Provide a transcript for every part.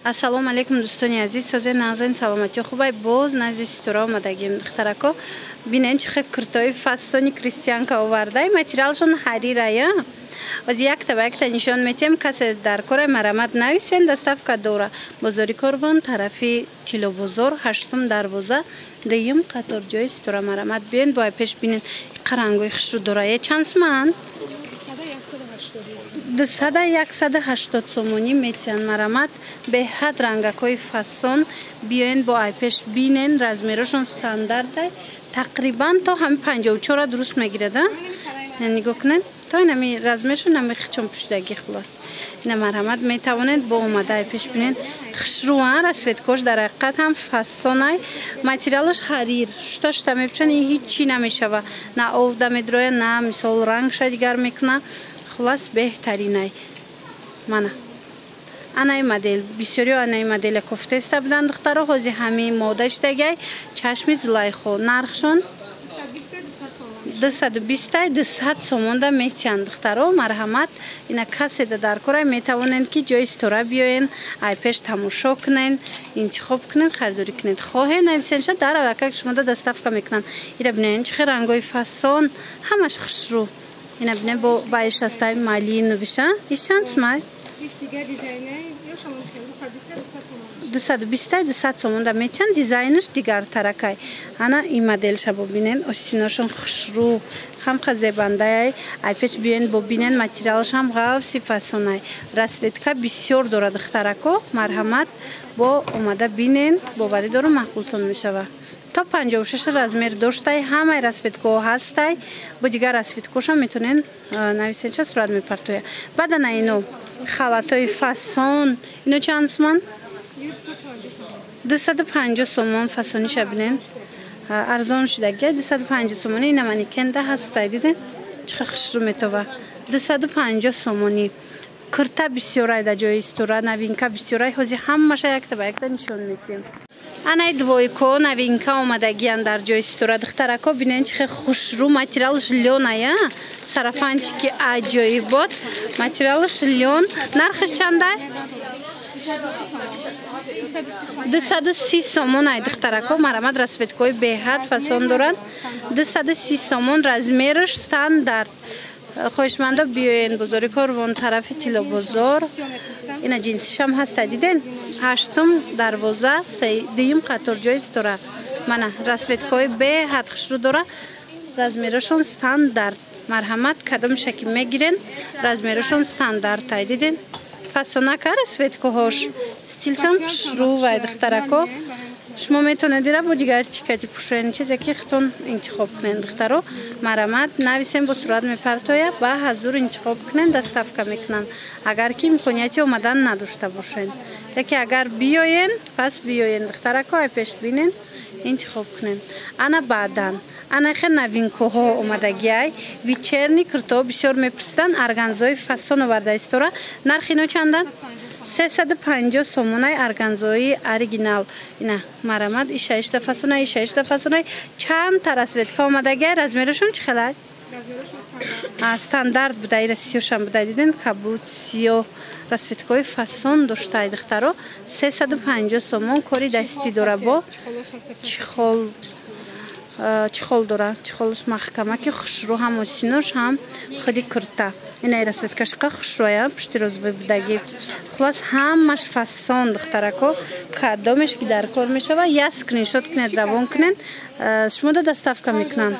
Ассалому алейкум дӯстони азиз, созаи нағзани саломатӣ хубай боз назди ситора омадагим. Духтарако бинен чӣ хел куртои фасони крестьянка овардай, материалшон ҳарирая. Оз якта ба якта нишон метем, касе дар кораи марамат нависен, доставка дора. Бозори Корвон, тарафи Тилобозор, 8 дарвоза, 2 қатор ҷои ситора марамат. Биёен бо пеш бинен қарангои хушрӯ дора. Чанд соман? 200-180 сомонӣ метиҳанд марамат. Беҳад рангакои фасон биёен бо айпеш бинен, размерашон стандартай. Тақрибан то ҳами 54 дуруст мегирад. Нигоҳ кунед. То инами размершон нами хичон пушидагӣ хулос. Ина марамат метавонед бо омада айпеш бинен хушрӯан расветкош дар ҳақиқат ҳам фасонай. Материалаш ҳарир. Шута мепӯшанд ҳеҷ чӣ намешава. На овда медроя, на мисол рангша дигар мекуна. Хулас беҳтаринай. Мана. Анай модель. Бисёриё анай модель кофта иста буданд духтаро. Ҳози ҳами мода иштагай. Чашми Зулайхо. Нархшон 220-200 сомонда метиҳанд духтаро. Марҳамат. Ина каседа дар корай метавонанд ки ҷои истора биёен, айпеш тамошо кунен, интихоб кунен, харидорӣ кунед. Хоҳен нависенша дар авакак шумода доставка мекунанд. Ира бинен чӣ хел рангои фасон, ҳамаш хушрӯ. Ина бинен бо байшастай малин навиша. Иш чанд сомай? 220-200 сомонда метиҳанд. Дизайнаш дигар таракай. Ана ин моделша бо бинен остиношон хушрӯ, ҳамқа зебандаай. Айпеш биёен бо бинен материалш ҳам ғавси фасонай. Расветка бисёр дора духтарако. Марҳамат бо омада бинен, боварӣ дорум маъқултон мешава. То 56 размер доштай, ҳамаи расветкоҳо ҳастай. Бо дигар расветкошам метонен нависенча сурат мепартоя. Баъдана ино халатои фасон, ино чанд сомон? 250 сомон фасониша бинен. Арзон шудагия 250 сомони. Ина манекенда ҳастай диден? Чӣ хел хушрӯ метова. 250 сомонӣ. Курта бисёрай да ҷои истора, новинка бисёрай. Ҳози ҳамаша якта ба якта нишон метиҳем. Анай двойко новинка омадагиян дар ҷои истора духтарако бинен чӣ хел хушрӯ. Материалш лёная. Сарафанчики аҷоибот. Материалш лён. Нархиш чандай? 230 сомон ай духтарако. Марамат расветкои беҳад фасон доранд. 230 сомон. Размераш стандарт. Хоҳишмандо биёен бозори Корвон, тарафи Тилобозор. Ина ҷинсишам ҳаста диден? 8 дарвоза, 2 қатор ҷои истора. Мана расветкои беҳад хушрӯ дора. Размерашон стандарт. Марҳамат кадомша ки мегирен, размерашон стандарт ай диден? Фасонака расветкоҳош. Стилшам хушрӯ вай духтарако. Шумо метавонед ира бо дигар чикати пӯшояни чизе ки хитон интихоб кунед духтаро. Марамат нависен бо сурат мепартоя, ба ҳазур интихоб кунед, доставка мекунанд. Агар ки имконияти омадан надошта бошед. Яке агар биёен, пас биёен духтарако айпеш бинен, интихоб кунед. Ана баъдан. Ана хел новинкоҳо омадагиай. Вечерни куртоҳо бисёр мепурсиданд. Арганзои фасон оварда истора. Нархи ино чанданд? 350 сомонай арганзои оригинал. Ина марамат ишаишта фасонай, ишаишта фасонай. Чанд та расветка омадагиай. Размерашон чӣ хелай? Стандарт буда. Ира сиёшам буда диден? Кабут сиё. Расветкои фасон доштаи духтаро. 350 сомон. Кори дастӣ дора бо чихол дора. Чихолш маҳкама ки хушрӯ ҳам остинош ҳам худи курта. Ина расветкаш қа хушрӯя пушти розовӣ будагӣ. Хулас ҳамаш фасон духтарако. Кадомеш ки дар кор мешава, я скриншот кунед, равон кунед, шумода доставка мекунанд.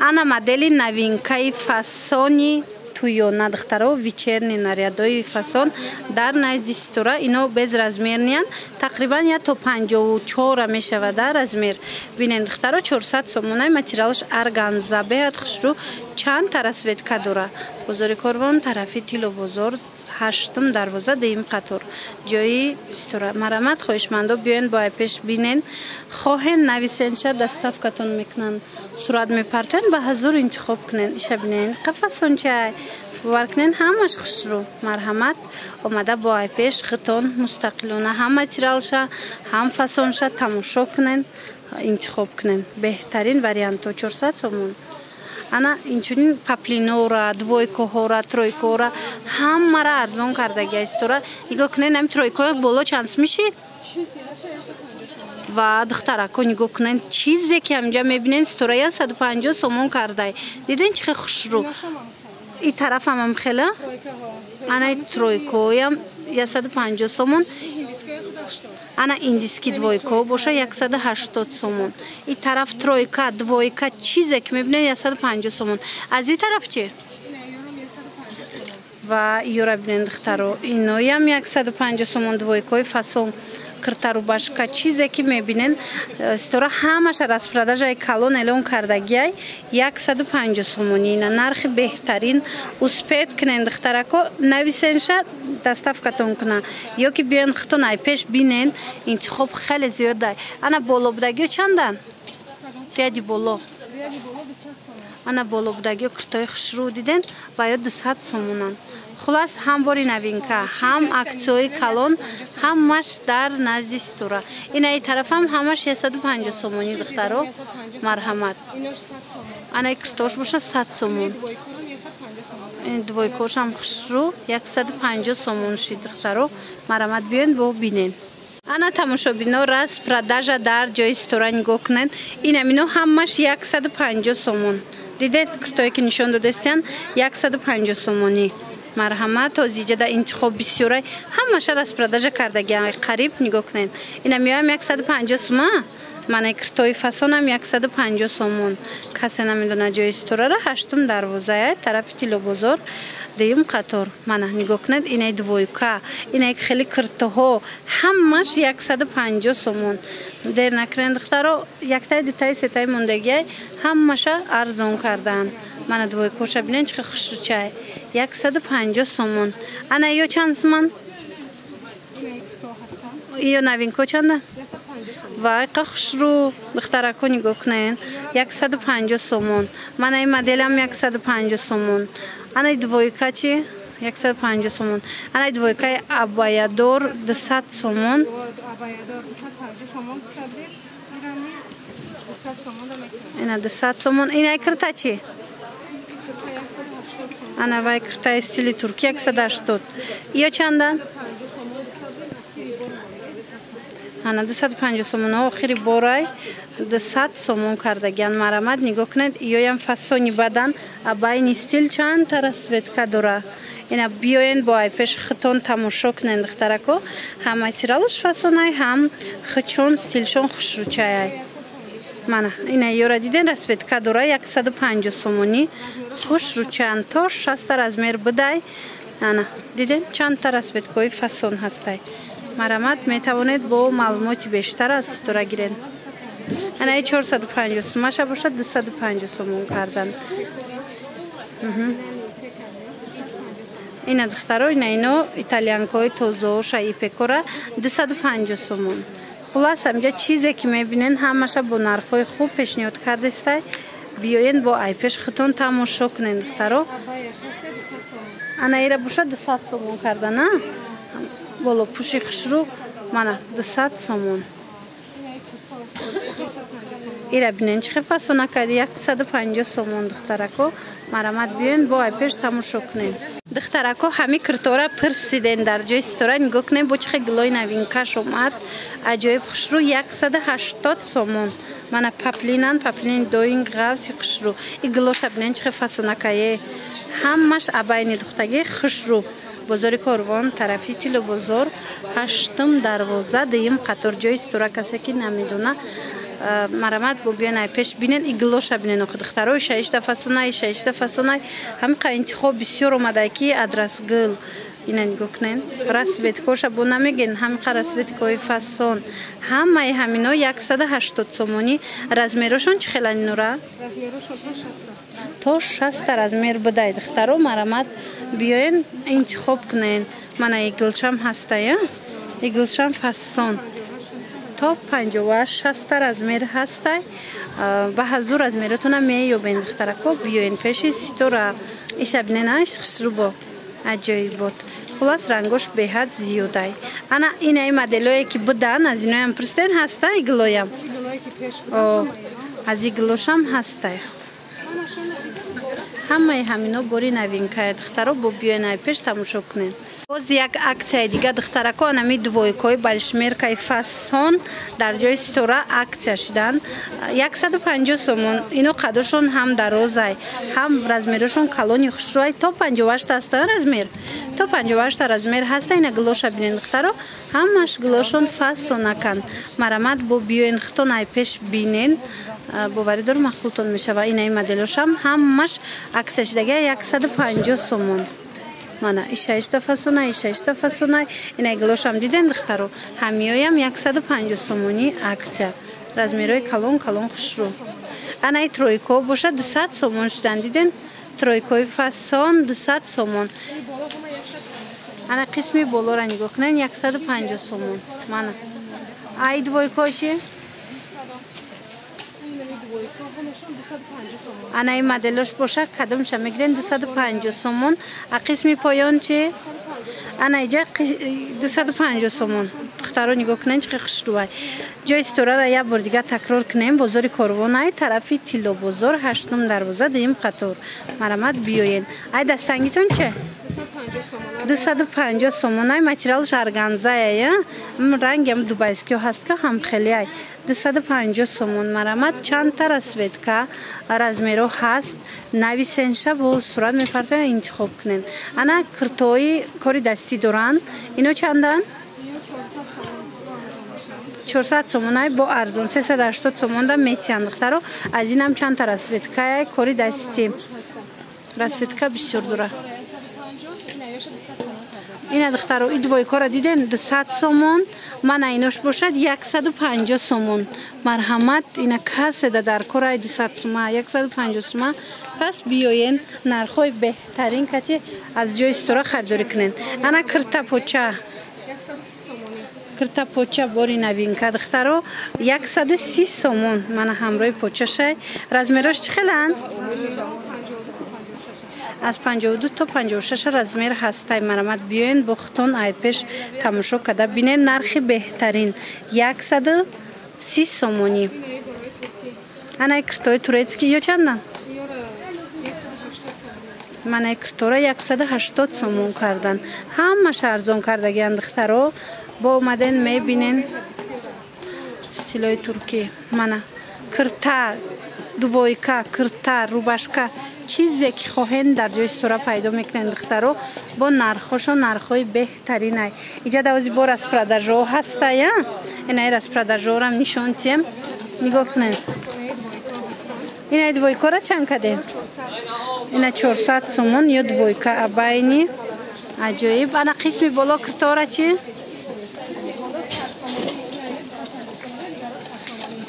Ана модели новинкаи фасони туёна духтаро. Вечерни нарядои фасон дар назди ситора. Ино без размерниянд. Тақрибан я то 54 мешава дар размер. Бинен духтаро 400 сомонай. Материалш арганза беҳад хушрӯ. Чанд та расветка дора. Бозори Корвон, тарафи Тилобозор, 8 дарвоза, 2 қатор ҷои истора. Марамат хоҳишмандо биёен бо айпеш бинен. Хоҳен нависенша доставкатон мекунанд. Сурат мепартоен, ба ҳазур интихоб кунен. Иша бинен қафасончай бовар кунен, ҳамаш хушрӯ. Марҳамат омада бо айпеш хитон мустақилона ҳам материалша, ҳам фасонша тамошо кунен, интихоб кунен. Беҳтарин вариантҳо 400 сомон. ана инчунин паплинора двойкоҳора тройкора ҳамара арзон кардагия истора нигоҳ кунед ами тройкои боло чанд мешид ва духтарако нигоҳ кунед чизе ки ҳамҷа мебинен истора 150 сомон кардай диден чихе хушрӯ این طرف هم خیلی انا ترویکوی هم 150 سومون انا ایندیسکی دویکو باشه 180 سومون این طرف ترویکا دویکا چیزی که میبینید 150 سومون از این طرف چی؟ و یورا بینید دخترو اینوی هم 150 سومون دویکوی فاسون کرتارو башка чизе ки мебинен истора ҳамаша распродажаи калон эълон кардагиай 150 сомонӣ ина нархи беҳтарин успед кунен духтарако нависенша доставкатон куна ё ки биён хитон ай пеш бинен интихоб хеле зиёдай ана боло будагиё чандан ряди боло ана боло будагиё киртои хушрӯ диден ва ё 200 сомонан خلاص هم باری نوینکا هم اکسوی کلون همش در نزدیک استورا این ای طرف هم همش 150 سومونی دخترو مرحمت انا کرتوش باشه 100 سومون این دویکوش هم خشرو 150 سومون شید دخترو مرحمت بیاین بو بینین انا тамошобино раз продажа дар ҷои истора нигоҳ кунед ин амино ҳамаш 150 сомон дидед киртое ки нишон додастиян 150 сомонӣ марҳамат ҳозиҷада интихоб бисёрай ҳамаша распродажа кардагиам қариб нигоҳ кунед ина миёям 150 сума мана киртои фасонам 150 сомон касе намедона ҷои исторара ҳаштум дарвоза тарафи тилобозор дуюм қатор мана нигоҳ кунед инаи двойка инаи хеле киртоҳо ҳамаш 150 сомон дер накунед духтаро яктаи дутаи сетаи мондагиай ҳамаша арзон кардаанд мана двойкоша бинен чихе хушрӯчай 150 сомон ана ё чанд сомон ё навинко чанда вай қа хушрӯ духтарако нигоҳ кунед 150 сомон мана ин моделам 150 сомон ана двойка чи 150 сомон ана двойкаи абаядор 200 сомон ина 200 сомон ина кирта чи ана вай киртаи стили турки 180 ё чандан ана 250 сомон охири борай 200 сомон кардагиан марҳамат нигоҳ кунед ёям фасони бадан абайни стил чанд та расветка дора ина биёен бо айпеш хитон тамошо кунед духтарако ҳам материалш фасонай ҳам хичон стилшон хушрӯчаяй мана ина ёра диден расветка дора 150 сомонӣ хушрӯчан то 60 размер бидай ана диден чандта расветкои фасон ҳастай марҳамат метавонед бо маълумоти бештар аз истора гиред анаи 450 сомаша бошад 250 сомон кардан ина духтаро ина ино итальянкои тозаоша ипекора 250 сомон хулас амҷа чизе ки мебинен ҳамаша бо нархҳои хуб пешниҳод кардестай биёен бо айпеш хитон тамошо кунед духтаро ана ира бошад 200 сомон кардана боло пуши хушрӯ мана 200 сомон ира бинен чихе фасона карди 150 сомон духтарако марҳамат биёен бо айпеш тамошо кунед духтарако ҳами киртора пирсиден дар ҷои истора нигоҳ кунед бо чихе гилои навинкаш омад аҷоиб хушрӯ 180 сомон мана паплинан паплини доин ғавси хушрӯ и гилоша бинен чихе фасонакае ҳамаш абайни духтагӣ хушрӯ бозори корвон тарафи тилобозор ҳаштум дарвоза дуюм қатор ҷои истора касе ки намедона марҳамат бо биён айпеш бинен и гилоша бинен охи духтарои шаишта фасонай шаишта фасонай ҳамиқа интихоб бисёр омадай ки адрасгил ина нигоҳ кунед расветкоша бо намеген ҳамиқа расветкои фасон ҳамаи ҳамино 180 сомонӣ размерошон чӣ хелани нура то 60 размер бидай духтаро марҳамат биёен интихоб кунед мана игилшам ҳастая игилшам фасон то 50-60 размер ҳастай ба ҳазу размератона меёбен духтарако биёен пеши ситора иша биненаш хушрӯбо аҷоибот хулас рангош беҳад зиёдай ана инаи моделое ки будан аз иноям пурсиден ҳастай гилоям аз игилошам ҳастай همه همینا باری نوینکای دخترا با بیاین ای پیش تماشا کنین. باز یک اکسیای دیگه دخترکا نمی دویکای بالشمیر کای فاسون در جای استورا اکسیا شدن 150 سومون. اینو قدرشون هم درازای هم رزمیرشون کلونی خوشروای تا 58 است رزمیر تا 58 رزمیر هست. اینا گلوش ببینین دخترا همش گلوشون فاسون نکن مرامت با بیاین ختون ای پیش بینین باوری دارم مخلوطون میشه و این مدلش هم همش عکسش دیگه 150 سومون. مانا ایشایشتا فاسونه ایشایشتا فاسونه این گلوش هم دیدن دخترو همیایی هم 150 سومونی عکسه رزمیرای کلون کلون خوش رو. انا ترویکو باشه 200 سومون شدن دیدن ترویکوی فاسون 200 سومون. انا قسمی بالا را نگاه کنن 150 سومون. مانا ای دویکوشی انا این مدلش باشه کدومش میگیرین 250 سومون. قسمی پایان چه انا اینجا 250 سومون. دخترا نگاه کنین چه خوشروای. جای استورا را یه بار دیگه تکرار کنیم. بازار کاروانای طرفی تیلو بازار 8 دروازه دیم قطار مرامت بیاین. ای دستنگیتون چه 250 سومون. ای متریالش ارگانزایه رنگ هم دوبایسکی هست که هم خیلی ای 250 سومون مرامت چند تا رسویدکا رزمیرو هست نویسنشه با صورت میپرده انتخاب کنین. انا کرتوی کاری دستی دارن اینو چندن 400 سومون با ارزون 380 سومون دا میتیان دخترو. از این هم چند تا رسویدکا کاری دستی رسویدکا بسیار دوره. این دخترو این دوی کار دیدن 200 سومون. من اینوش باشد 150 سومون مرحمت. این کس در کار 200 سومون 150 سومون. پس بیاین نرخوی بهترین کتی از جای استورا خریداری کنین. انا کرتا پوچه کرتا پوچه باری نوین که دخترو 130 سومون. من همراه پوچه شای رزمیراش چخیلند از 52 تا 56 رزمیر هسته مرامت بیاین بختون ای پیش تماشا کده بینین نرخی بهترین 130 سومونی. انا کرتوی تورецький یا چندن من کرتورا 180 سومون کردن همش ارزون کردگی دخترو با اومدن میبینین استیلای ترکی. من کرتا دویکا کرتا روباشکا چیزی که خواهند در جای استورا پیدا میکنند دخترو با نرخوش و نرخوی بهترین ای. اینجا دوازی بار از پرادرجو هسته یا این ای از پرادرجو هم نشون تیم نگاه کنین. این ای دویکا را چند کده این 400 سومون یا دویکا اباینی عجایب. انا قسمی بالا کرتورا چی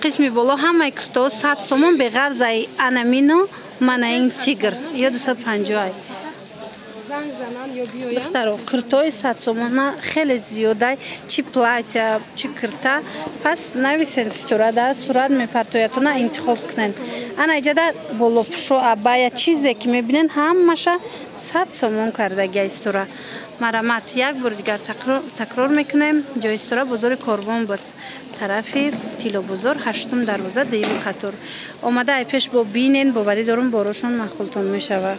قسمی بالا همه کرتو 100 سومون به غرض انامینو من این تیگر یا 250 زنگ زنان یا بیایم دخترو کرتوی 100 سومون خیلی زیاده چی پلاتیا چی کرتا. پس نویسین استورا دا صورت میپرتویتونه انتخاب کنین. انا اینجا دا بالا پشو ابایا چیزی که میبینین همشه 100 سومون کرده استورا مرامت. یک بار دیگر تکرار میکنیم. جای استورا بازار کاروان بود طرفی تیلو بازار 8 دروازه دیم قطار. اومده ای پیش با بینین باوری دارم باروشون مخلوطون میشود.